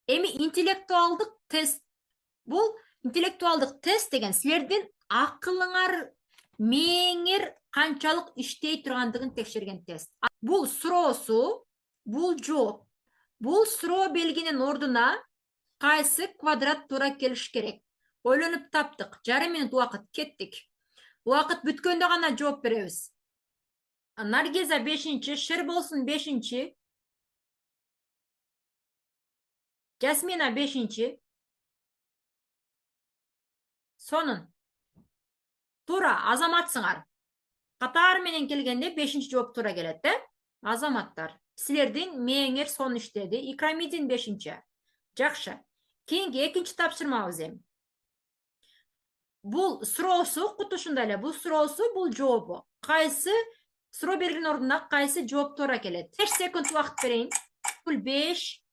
Эми интеллектуалдык тест. Бул интеллектуалдык тест деген силердин акылыңар, мээңер канчалык иштей тургандыгын текшерген тест. Бул суроосу, бул жооп. Бул суроо белгинин ордуна кайсы квадрат туура келиш керек? Ойлонуп таптык. Жарым минут убакыт, кеттик. Убакыт бүткөндө гана жооп беребиз. Наргиза 5-чи, Шерболсун 5-чи, Жасмина 5-чи. Сонун. Туура, азаматсыңар. Катар менен келгенде 5-чи жооп туура келет, Азаматтар. Силердин мээңер сонун иштеди. Икрамидин 5-чи. Жакшы. Кийинки 2-чи тапшырмабыз эми. Бул суроосу кутушунда эле. Бул суроосу, бул жообу. Кайсы суроо бергенин ордуна кайсы жооп туура келет? 5 секунд убакыт берейин. Бул 5